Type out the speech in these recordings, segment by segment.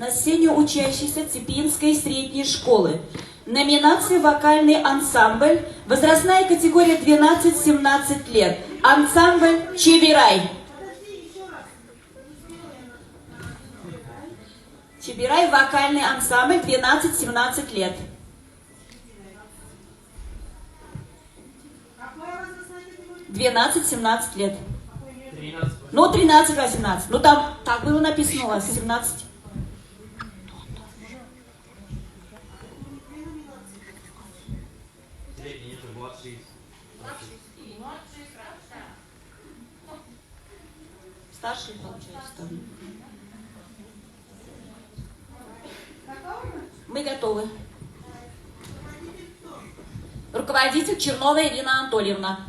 на сцене учащийся Цепинской средней школы. Номинация «Вокальный ансамбль», возрастная категория 12-17 лет. Ансамбль «Чебирай». Чебирай, вокальный ансамбль, 12-17 лет. Какая возрастная категория? 12-17 лет. 13. Ну, 13-18. Ну, там так было написано у вас, 17. Средний, это младший. Старший, получается, там. Мы готовы. Руководитель Чернова Ирина Анатольевна.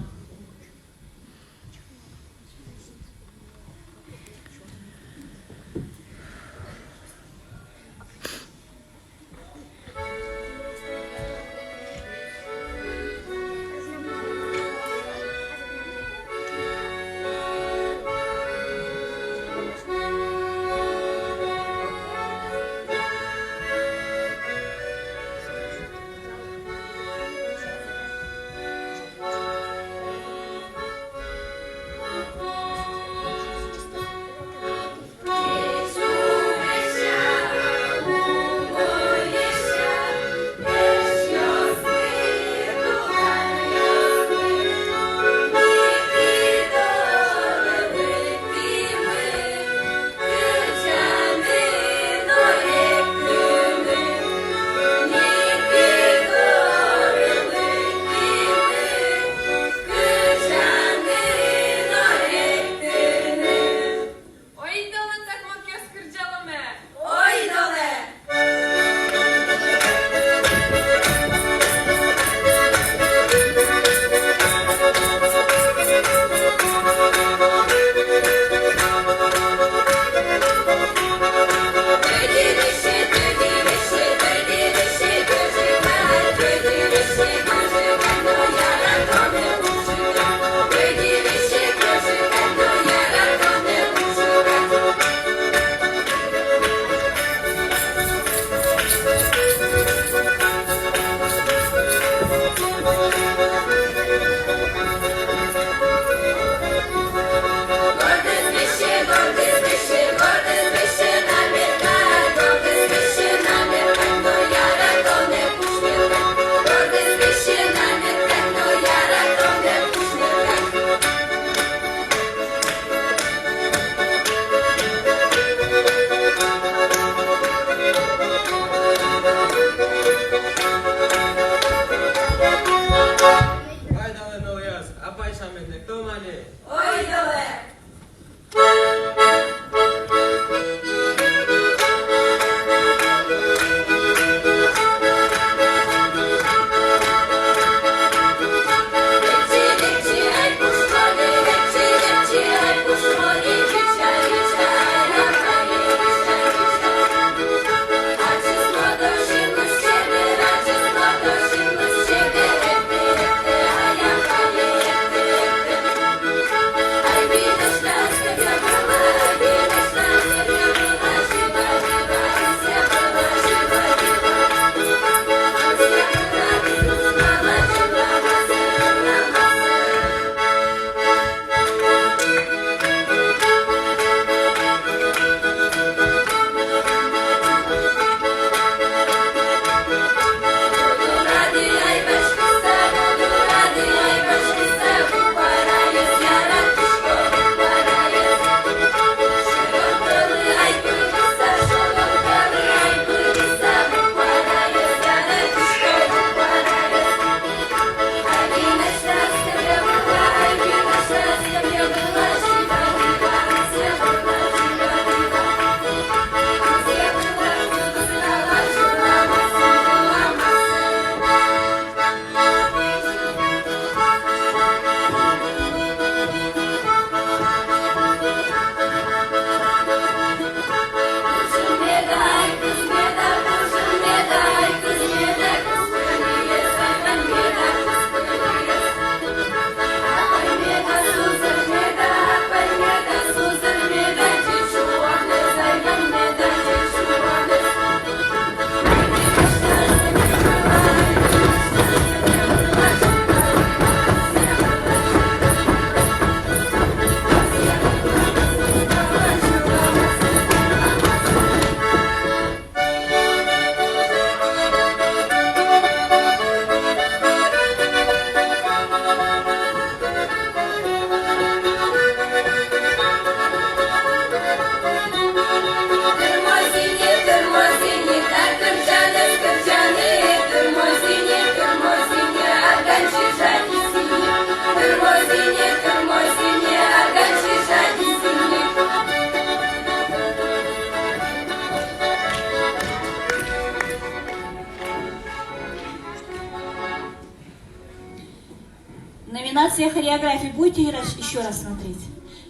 Номинация хореографии. Будете еще раз смотреть?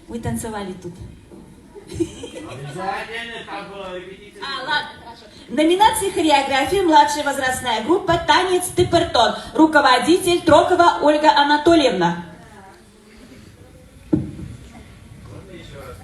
Вы танцевали тут. Обязательно, как было репетиция. Ладно, хорошо. Номинация хореографии «Младшая возрастная группа. Танец Тепертон». Руководитель Трокова Ольга Анатольевна. Можно еще раз?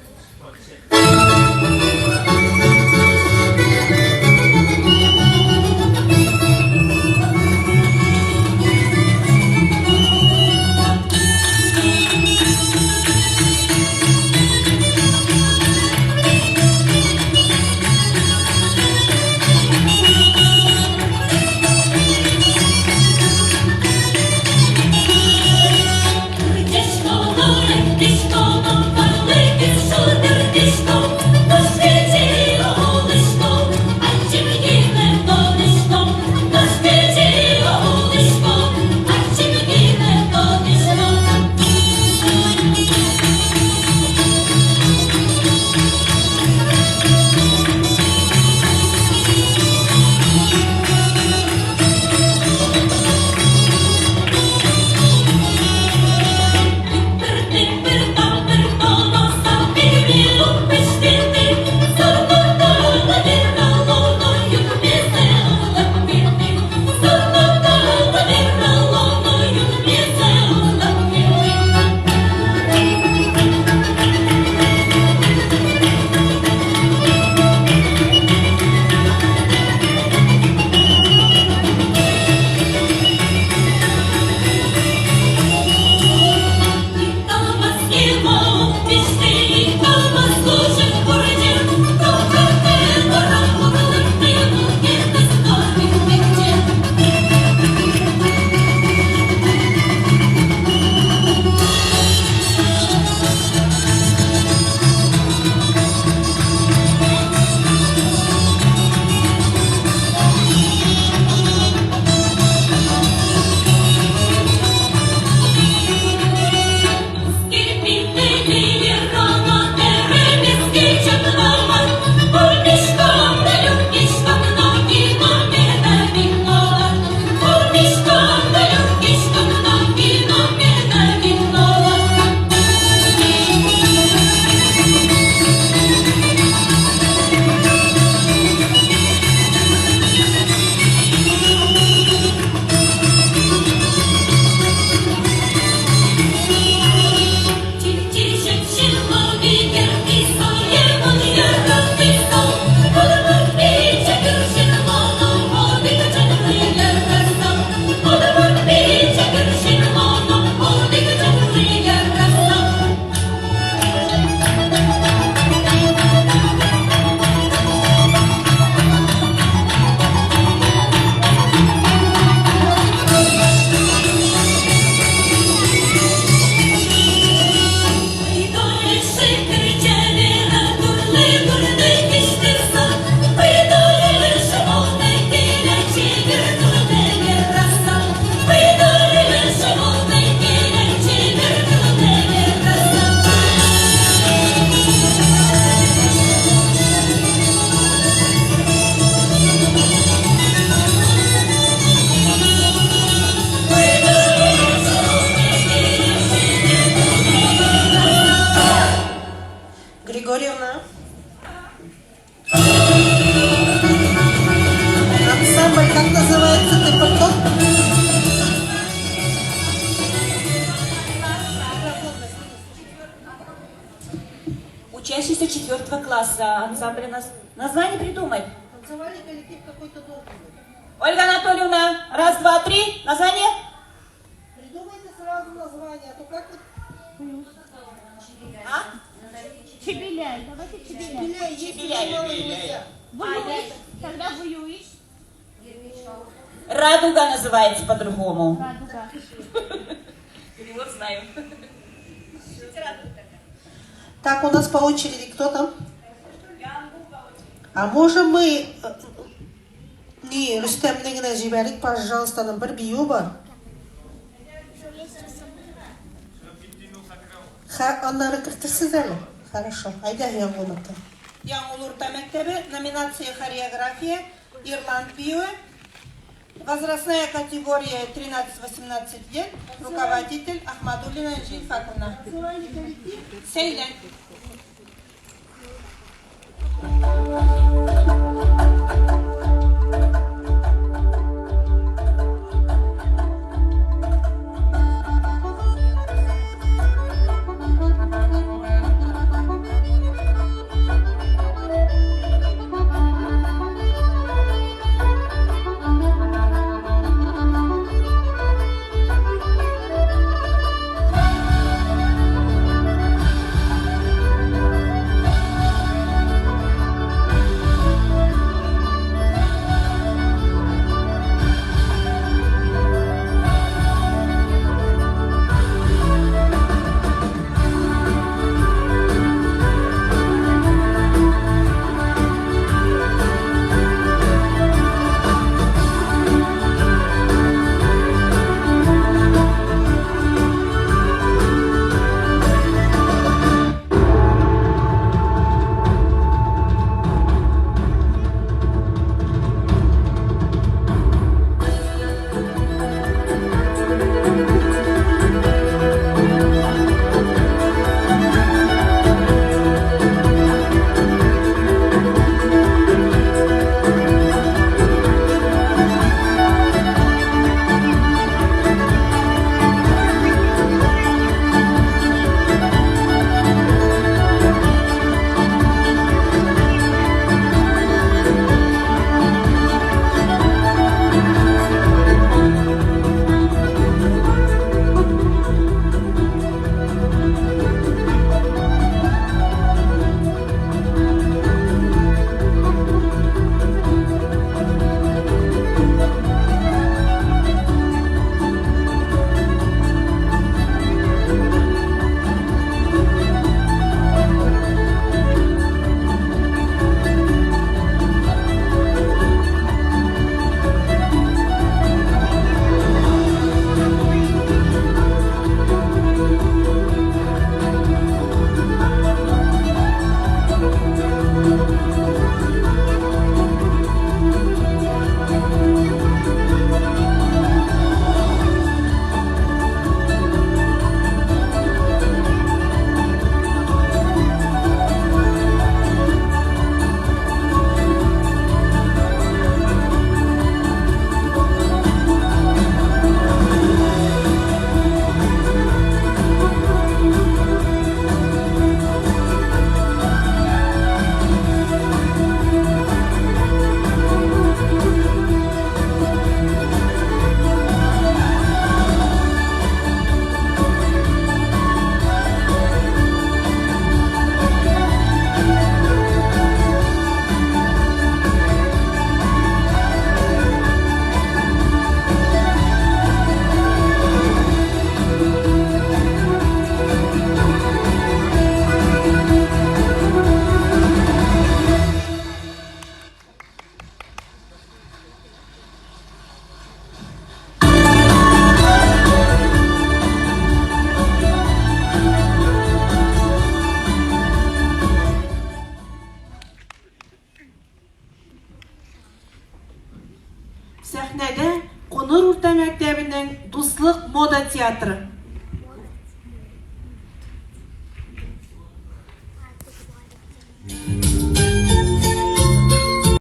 Григорьевна. Ансамбль как называется? Ты потом? Учащийся 4 класса. Ансамбль название придумай. Танцевальный коллектив какой-то долгий. Ольга Анатольевна, раз, два, три. Название? Придумайте сразу название, а то как вот... А? Чебеляй, давайте чебеляй. Чебеляй, есть Чебеляй. мало нельзя. Воюешь, тогда воюешь. Радуга называется по-другому. Радуга. Перевод знаю. Так, у нас по очереди кто там? А можем мы... Не, Рустем'ні генә жіберик, пожалуйста, нам бір бию бар. Аннары кіртірсіз әлі? Хорошо, айда Яңғолықты. Яңғол орта мектебі, номинация хореография, Ирланд биюі. Возрастная категория 13-18 лет. Руководитель Ахмадуллина Анжель Факовна. Söyle. Сәхнәдә Куныр урта мәктәбенең Дуслык мода театры.